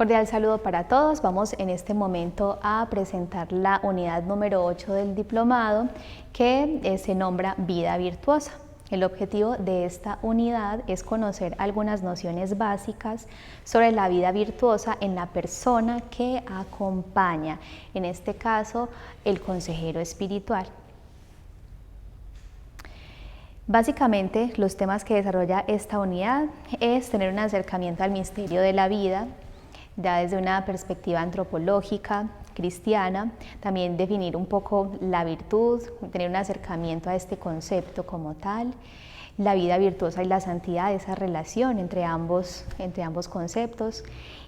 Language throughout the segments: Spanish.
Cordial saludo para todos. Vamos en este momento a presentar la unidad número 8 del diplomado que se nombra Vida Virtuosa. El objetivo de esta unidad es conocer algunas nociones básicas sobre la vida virtuosa en la persona que acompaña, en este caso, el consejero espiritual. Básicamente, los temas que desarrolla esta unidad es tener un acercamiento al misterio de la vida, ya desde una perspectiva antropológica, cristiana, también definir un poco la virtud, tener un acercamiento a este concepto como tal, la vida virtuosa y la santidad, esa relación entre ambos conceptos,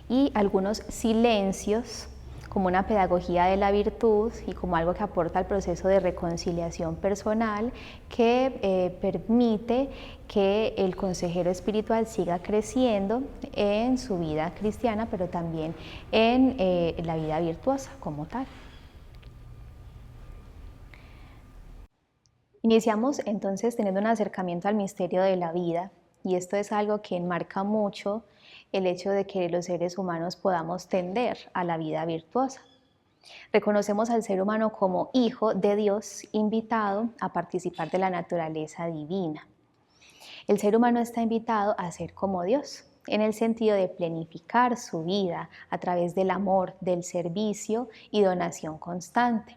y algunos silencios como una pedagogía de la virtud y como algo que aporta al proceso de reconciliación personal que permite que el consejero espiritual siga creciendo en su vida cristiana, pero también en la vida virtuosa como tal. Iniciamos entonces teniendo un acercamiento al misterio de la vida, y esto es algo que enmarca mucho el hecho de que los seres humanos podamos tender a la vida virtuosa. Reconocemos al ser humano como hijo de Dios, invitado a participar de la naturaleza divina. El ser humano está invitado a ser como Dios, en el sentido de planificar su vida a través del amor, del servicio y donación constante.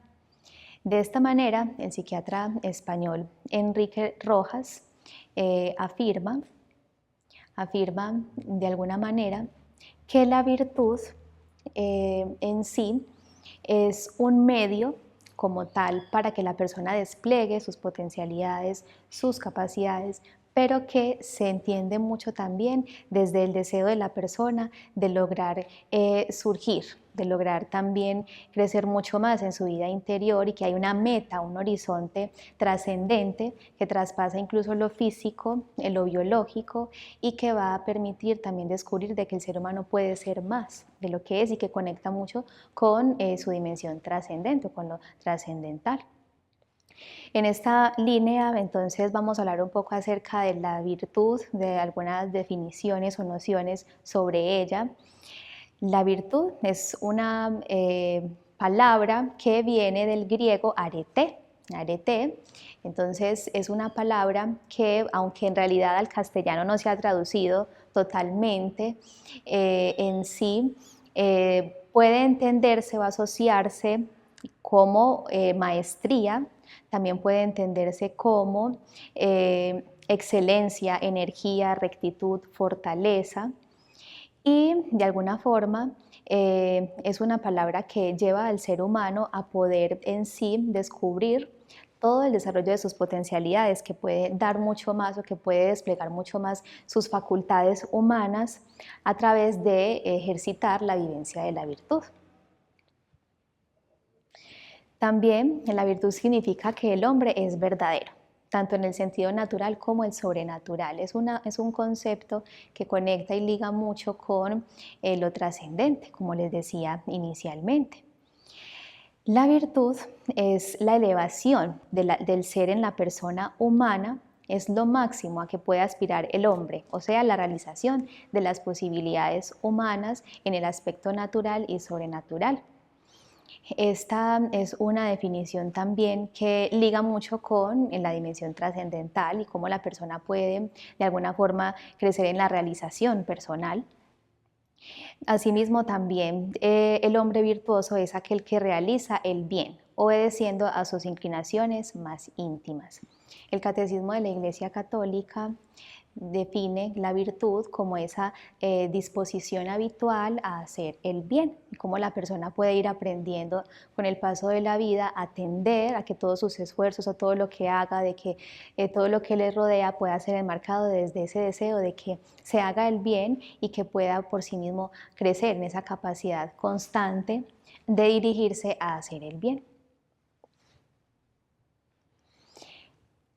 De esta manera, el psiquiatra español Enrique Rojas afirma de alguna manera que la virtud en sí es un medio como tal para que la persona despliegue sus potencialidades, sus capacidades, pero que se entiende mucho también desde el deseo de la persona de lograr surgir, de lograr también crecer mucho más en su vida interior, y que hay una meta, un horizonte trascendente que traspasa incluso lo físico, lo biológico, y que va a permitir también descubrir de que el ser humano puede ser más de lo que es, y que conecta mucho con su dimensión trascendente, con lo trascendental. En esta línea, entonces, vamos a hablar un poco acerca de la virtud, de algunas definiciones o nociones sobre ella. La virtud es una palabra que viene del griego arete. Entonces es una palabra que, aunque en realidad al castellano no se ha traducido totalmente en sí, puede entenderse o asociarse como maestría, también puede entenderse como excelencia, energía, rectitud, fortaleza, y de alguna forma es una palabra que lleva al ser humano a poder en sí descubrir todo el desarrollo de sus potencialidades, que puede dar mucho más o que puede desplegar mucho más sus facultades humanas a través de ejercitar la vivencia de la virtud. También la virtud significa que el hombre es verdadero, tanto en el sentido natural como el sobrenatural. Es un concepto que conecta y liga mucho con lo trascendente, como les decía inicialmente. La virtud es la elevación del ser en la persona humana, es lo máximo a que puede aspirar el hombre, o sea, la realización de las posibilidades humanas en el aspecto natural y sobrenatural. Esta es una definición también que liga mucho con la dimensión trascendental y cómo la persona puede de alguna forma crecer en la realización personal. Asimismo, también el hombre virtuoso es aquel que realiza el bien, obedeciendo a sus inclinaciones más íntimas. El Catecismo de la Iglesia Católica define la virtud como esa disposición habitual a hacer el bien, y cómo la persona puede ir aprendiendo con el paso de la vida a tender a que todos sus esfuerzos o todo lo que haga, de que todo lo que le rodea pueda ser enmarcado desde ese deseo de que se haga el bien y que pueda por sí mismo crecer en esa capacidad constante de dirigirse a hacer el bien.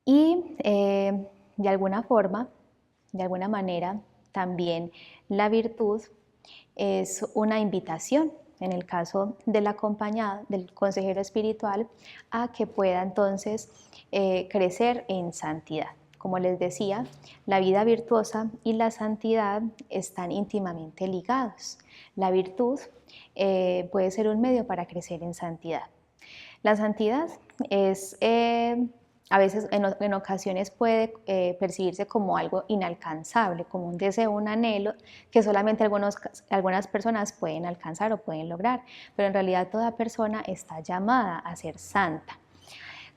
Y de alguna manera, también la virtud es una invitación, en el caso del acompañado, del consejero espiritual, a que pueda entonces crecer en santidad. Como les decía, la vida virtuosa y la santidad están íntimamente ligados. La virtud puede ser un medio para crecer en santidad. La santidad es, a veces en ocasiones puede percibirse como algo inalcanzable, como un deseo, un anhelo que solamente algunas personas pueden alcanzar o pueden lograr, pero en realidad toda persona está llamada a ser santa.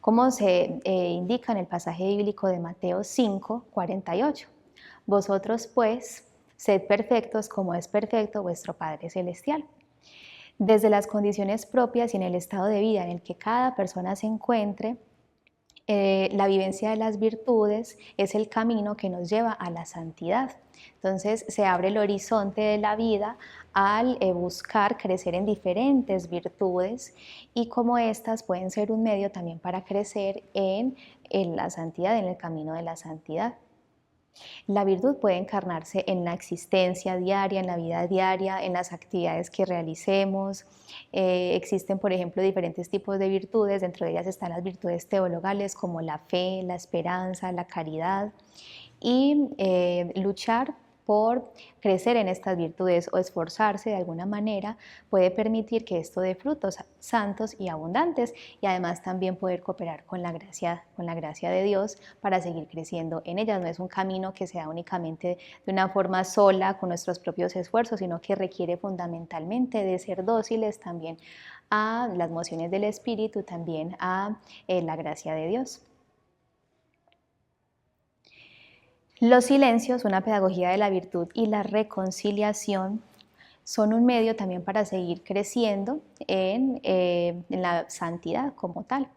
Como se indica en el pasaje bíblico de Mateo 5, 48. Vosotros pues, sed perfectos como es perfecto vuestro Padre Celestial. Desde las condiciones propias y en el estado de vida en el que cada persona se encuentre, la vivencia de las virtudes es el camino que nos lleva a la santidad. Entonces se abre el horizonte de la vida al buscar crecer en diferentes virtudes y como estas pueden ser un medio también para crecer en la santidad, en el camino de la santidad. La virtud puede encarnarse en la existencia diaria, en la vida diaria, en las actividades que realicemos. Existen, por ejemplo, diferentes tipos de virtudes, dentro de ellas están las virtudes teologales como la fe, la esperanza, la caridad y luchar por crecer en estas virtudes o esforzarse de alguna manera puede permitir que esto dé frutos santos y abundantes y además también poder cooperar con la gracia de Dios para seguir creciendo en ellas. No es un camino que se da únicamente de una forma sola con nuestros propios esfuerzos, sino que requiere fundamentalmente de ser dóciles también a las mociones del Espíritu, también a la gracia de Dios. Los silencios, una pedagogía de la virtud y la reconciliación, son un medio también para seguir creciendo en la santidad como tal.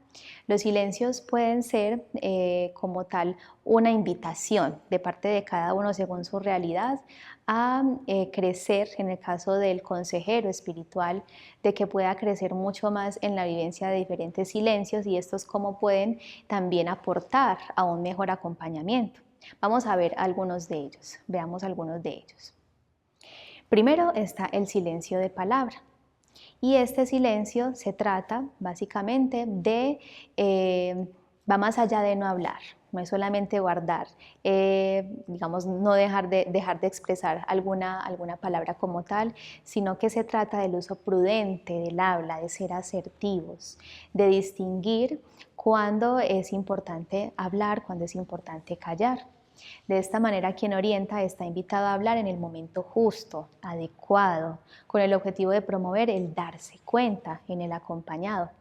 Los silencios pueden ser como tal una invitación de parte de cada uno según su realidad a crecer, en el caso del consejero espiritual, de que pueda crecer mucho más en la vivencia de diferentes silencios y estos cómo pueden también aportar a un mejor acompañamiento. Vamos a ver algunos de ellos, veamos algunos de ellos. Primero está el silencio de palabra y este silencio se trata básicamente de, va más allá de no hablar, no es solamente guardar, digamos, no dejar de expresar alguna palabra como tal, sino que se trata del uso prudente del habla, de ser asertivos, de distinguir cuándo es importante hablar, cuándo es importante callar. De esta manera, quien orienta está invitado a hablar en el momento justo, adecuado, con el objetivo de promover el darse cuenta en el acompañado.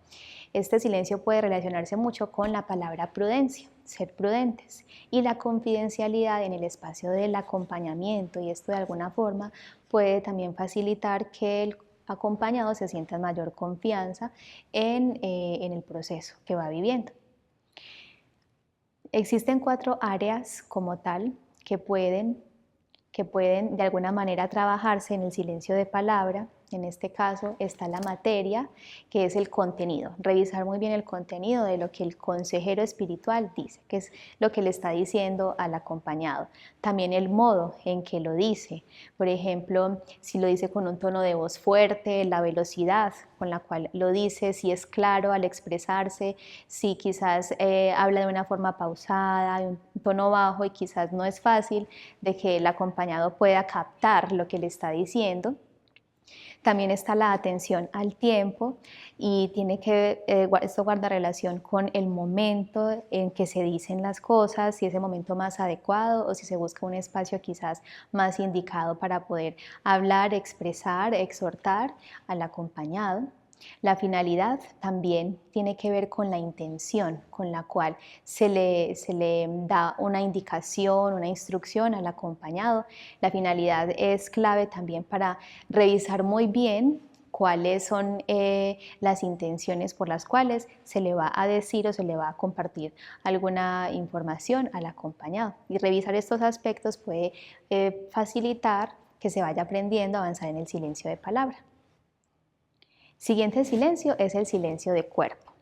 Este silencio puede relacionarse mucho con la palabra prudencia, ser prudentes, y la confidencialidad en el espacio del acompañamiento, y esto de alguna forma puede también facilitar que el acompañado se sienta en mayor confianza en el proceso que va viviendo. Existen 4 áreas como tal que pueden de alguna manera trabajarse en el silencio de palabra. En este caso está la materia, que es el contenido. Revisar muy bien el contenido de lo que el consejero espiritual dice, que es lo que le está diciendo al acompañado. También el modo en que lo dice. Por ejemplo, si lo dice con un tono de voz fuerte, la velocidad con la cual lo dice, si es claro al expresarse, si quizás habla de una forma pausada, de un tono bajo y quizás no es fácil de que el acompañado pueda captar lo que le está diciendo. También está la atención al tiempo y tiene que, esto guarda relación con el momento en que se dicen las cosas, si es el momento más adecuado o si se busca un espacio quizás más indicado para poder hablar, expresar, exhortar al acompañado. La finalidad también tiene que ver con la intención con la cual se le da una indicación, una instrucción al acompañado. La finalidad es clave también para revisar muy bien cuáles son las intenciones por las cuales se le va a decir o se le va a compartir alguna información al acompañado. Y revisar estos aspectos puede facilitar que se vaya aprendiendo a avanzar en el silencio de palabra. Siguiente silencio es el silencio de cuerpo.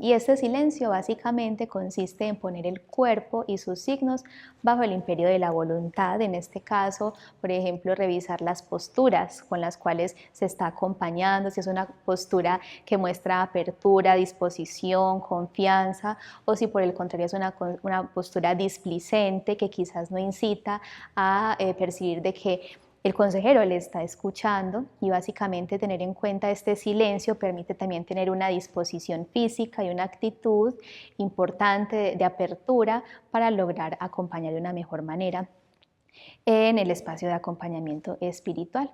Y este silencio básicamente consiste en poner el cuerpo y sus signos bajo el imperio de la voluntad. En este caso, por ejemplo, revisar las posturas con las cuales se está acompañando, si es una postura que muestra apertura, disposición, confianza, o si por el contrario es una postura displicente que quizás no incita a percibir de que el consejero le está escuchando, y básicamente tener en cuenta este silencio permite también tener una disposición física y una actitud importante de apertura para lograr acompañar de una mejor manera en el espacio de acompañamiento espiritual.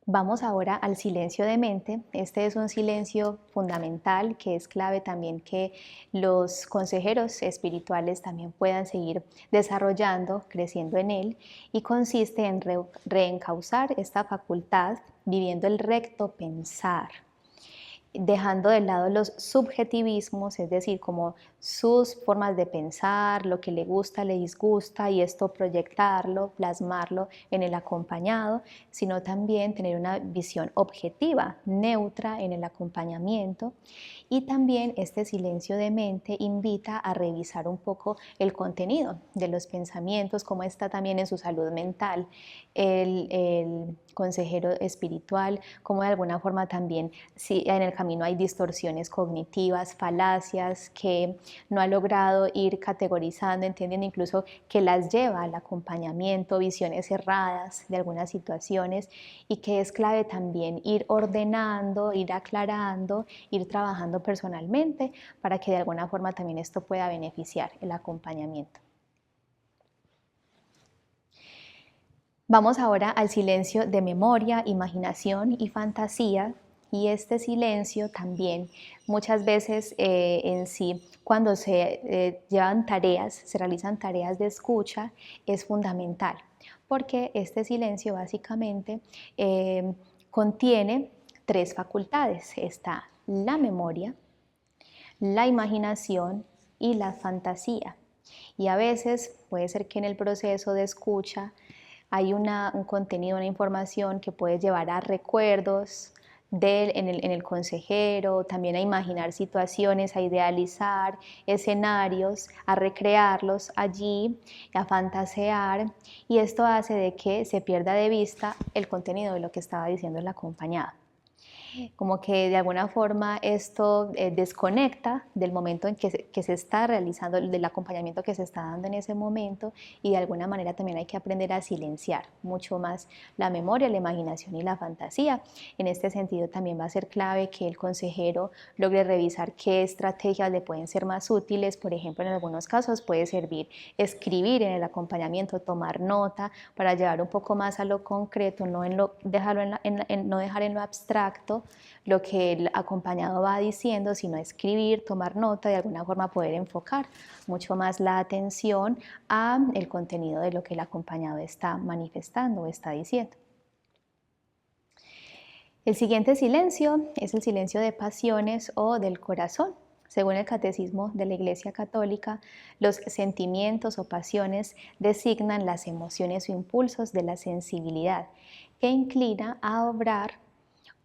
Vamos ahora al silencio de mente. Este es un silencio fundamental que es clave también que los consejeros espirituales también puedan seguir desarrollando, creciendo en él, y consiste en reencauzar esta facultad viviendo el recto pensar, dejando de lado los subjetivismos, es decir, como sus formas de pensar, lo que le gusta, le disgusta, y esto proyectarlo, plasmarlo en el acompañado, sino también tener una visión objetiva, neutra en el acompañamiento. Y también este silencio de mente invita a revisar un poco el contenido de los pensamientos, cómo está también en su salud mental el consejero espiritual, cómo de alguna forma también si en el camino hay distorsiones cognitivas, falacias que no ha logrado ir categorizando, entendiendo incluso que las lleva al acompañamiento, visiones erradas de algunas situaciones, y que es clave también ir ordenando, ir aclarando, ir trabajando personalmente para que de alguna forma también esto pueda beneficiar el acompañamiento. Vamos ahora al silencio de memoria, imaginación y fantasía. Y este silencio también muchas veces en sí, cuando se llevan tareas, se realizan tareas de escucha, es fundamental, porque este silencio básicamente contiene tres facultades. Está la memoria, la imaginación y la fantasía. Y a veces puede ser que en el proceso de escucha hay un contenido, una información que puede llevar a recuerdos en el consejero, también a imaginar situaciones, a idealizar escenarios, a recrearlos allí, a fantasear, y esto hace de que se pierda de vista el contenido de lo que estaba diciendo el acompañado. Como que de alguna forma esto desconecta del momento en que se está realizando, del acompañamiento que se está dando en ese momento, y de alguna manera también hay que aprender a silenciar mucho más la memoria, la imaginación y la fantasía. En este sentido también va a ser clave que el consejero logre revisar qué estrategias le pueden ser más útiles. Por ejemplo, en algunos casos puede servir escribir en el acompañamiento, tomar nota para llevar un poco más a lo concreto, no dejar en lo abstracto lo que el acompañado va diciendo, sino escribir, tomar nota, de alguna forma poder enfocar mucho más la atención a el contenido de lo que el acompañado está manifestando o está diciendo. El siguiente silencio es el silencio de pasiones o del corazón. Según el Catecismo de la Iglesia Católica, los sentimientos o pasiones designan las emociones o impulsos de la sensibilidad que inclina a obrar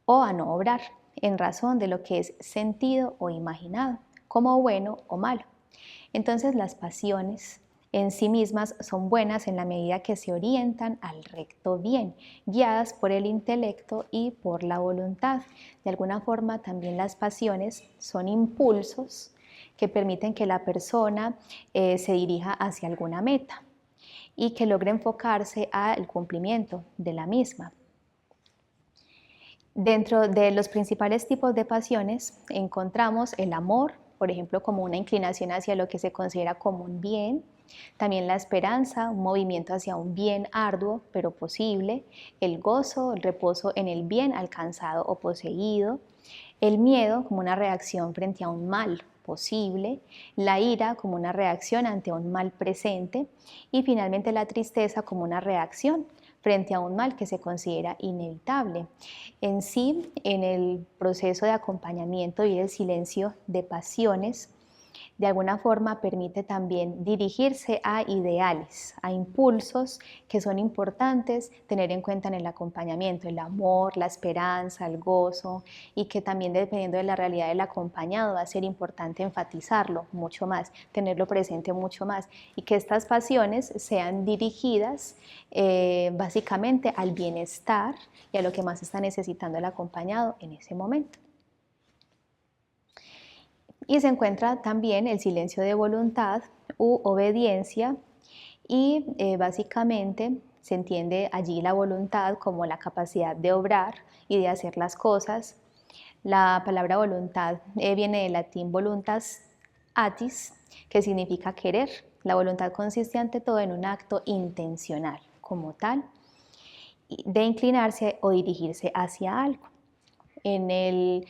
o a no obrar en razón de lo que es sentido o imaginado, como bueno o malo. Entonces las pasiones en sí mismas son buenas en la medida que se orientan al recto bien, guiadas por el intelecto y por la voluntad. De alguna forma también las pasiones son impulsos que permiten que la persona se dirija hacia alguna meta y que logre enfocarse al cumplimiento de la misma. Dentro de los principales tipos de pasiones encontramos el amor, por ejemplo, como una inclinación hacia lo que se considera como un bien. También la esperanza, un movimiento hacia un bien arduo pero posible. El gozo, el reposo en el bien alcanzado o poseído. El miedo como una reacción frente a un mal posible. La ira como una reacción ante un mal presente. Y finalmente la tristeza como una reacción frente a un mal que se considera inevitable. En sí, en el proceso de acompañamiento y el silencio de pasiones, de alguna forma permite también dirigirse a ideales, a impulsos que son importantes tener en cuenta en el acompañamiento, el amor, la esperanza, el gozo, y que también dependiendo de la realidad del acompañado va a ser importante enfatizarlo mucho más, tenerlo presente mucho más, y que estas pasiones sean dirigidas básicamente al bienestar y a lo que más está necesitando el acompañado en ese momento. Y se encuentra también el silencio de voluntad u obediencia, y básicamente se entiende allí la voluntad como la capacidad de obrar y de hacer las cosas. La palabra voluntad viene del latín voluntas atis, que significa querer. La voluntad consiste ante todo en un acto intencional como tal, de inclinarse o dirigirse hacia algo. En el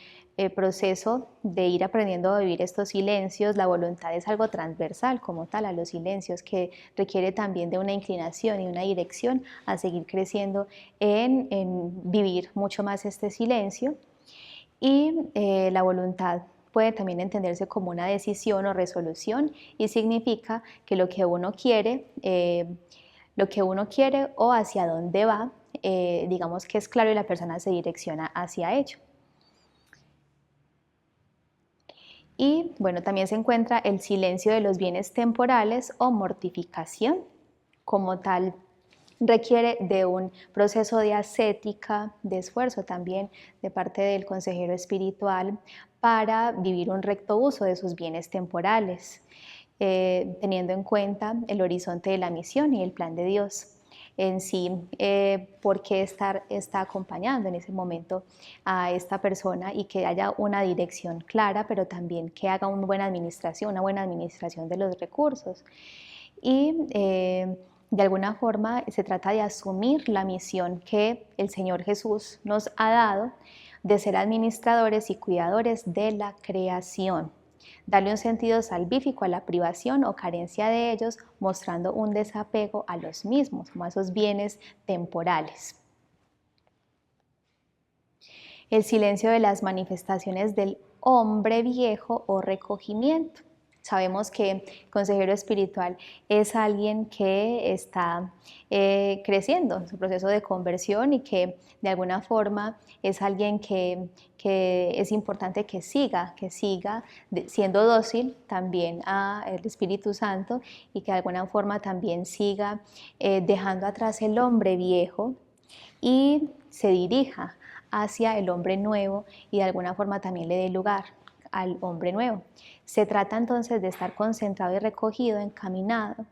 proceso de ir aprendiendo a vivir estos silencios, la voluntad es algo transversal como tal a los silencios, que requiere también de una inclinación y una dirección a seguir creciendo en vivir mucho más este silencio. Y la voluntad puede también entenderse como una decisión o resolución, y significa que lo que uno quiere o hacia dónde va, digamos que es claro y la persona se direcciona hacia ello. Y bueno, también se encuentra el silencio de los bienes temporales o mortificación. Como tal, requiere de un proceso de ascética, de esfuerzo también de parte del consejero espiritual para vivir un recto uso de sus bienes temporales, teniendo en cuenta el horizonte de la misión y el plan de Dios en sí, por qué está acompañando en ese momento a esta persona, y que haya una dirección clara, pero también que haga una buena administración de los recursos. Y de alguna forma se trata de asumir la misión que el Señor Jesús nos ha dado de ser administradores y cuidadores de la creación, darle un sentido salvífico a la privación o carencia de ellos, mostrando un desapego a los mismos, como a esos bienes temporales. El silencio de las manifestaciones del hombre viejo o recogimiento. Sabemos que el consejero espiritual es alguien que está creciendo en su proceso de conversión, y que de alguna forma es alguien que es importante que siga siendo dócil también al Espíritu Santo, y que de alguna forma también siga dejando atrás el hombre viejo y se dirija hacia el hombre nuevo, y de alguna forma también le dé lugar al hombre nuevo. Se trata entonces de estar concentrado y recogido, encaminado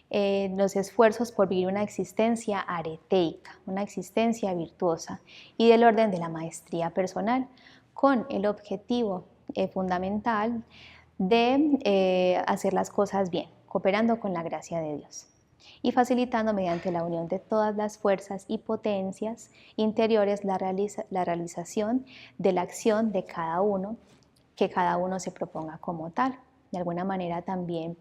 en los esfuerzos por vivir una existencia areteica, una existencia virtuosa y del orden de la maestría personal, con el objetivo fundamental de hacer las cosas bien, cooperando con la gracia de Dios y facilitando mediante la unión de todas las fuerzas y potencias interiores la realización de la acción de cada uno, que cada uno se proponga como tal. De alguna manera también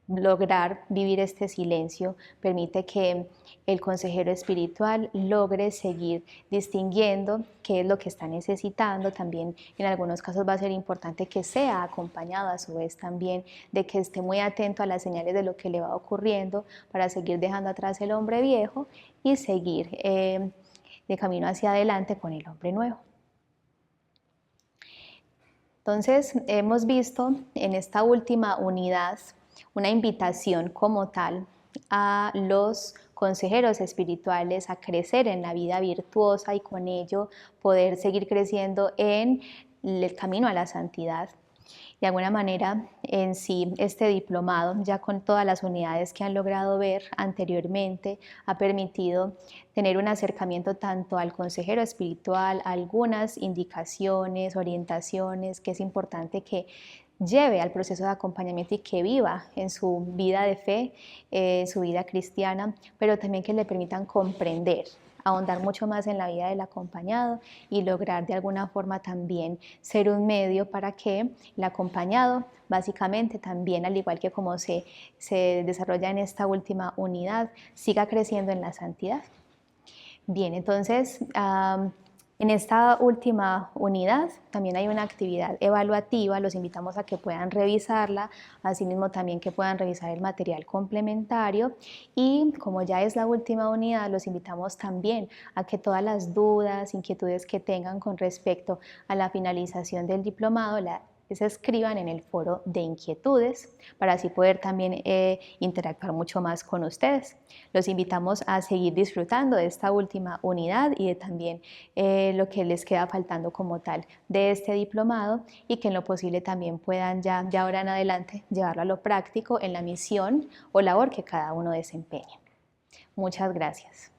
lograr vivir este silencio permite que el consejero espiritual logre seguir distinguiendo qué es lo que está necesitando. También en algunos casos va a ser importante que sea acompañado a su vez también de que esté muy atento a las señales de lo que le va ocurriendo, para seguir dejando atrás el hombre viejo y seguir de camino hacia adelante con el hombre nuevo. Entonces, hemos visto en esta última unidad una invitación como tal a los consejeros espirituales a crecer en la vida virtuosa, y con ello poder seguir creciendo en el camino a la santidad. De alguna manera, en sí, este diplomado, ya con todas las unidades que han logrado ver anteriormente, ha permitido tener un acercamiento tanto al consejero espiritual, algunas indicaciones, orientaciones que es importante que lleve al proceso de acompañamiento y que viva en su vida de fe, su vida cristiana, pero también que le permitan comprender, ahondar mucho más en la vida del acompañado, y lograr de alguna forma también ser un medio para que el acompañado básicamente también, al igual que como se desarrolla en esta última unidad, siga creciendo en la santidad. Bien, entonces En esta última unidad también hay una actividad evaluativa, los invitamos a que puedan revisarla, asimismo también que puedan revisar el material complementario y como ya es la última unidad, los invitamos también a que todas las dudas, inquietudes que tengan con respecto a la finalización del diplomado se escriban en el foro de inquietudes para así poder también interactuar mucho más con ustedes. Los invitamos a seguir disfrutando de esta última unidad y de también lo que les queda faltando como tal de este diplomado y que en lo posible también puedan ya de ahora en adelante llevarlo a lo práctico en la misión o labor que cada uno desempeñe. Muchas gracias.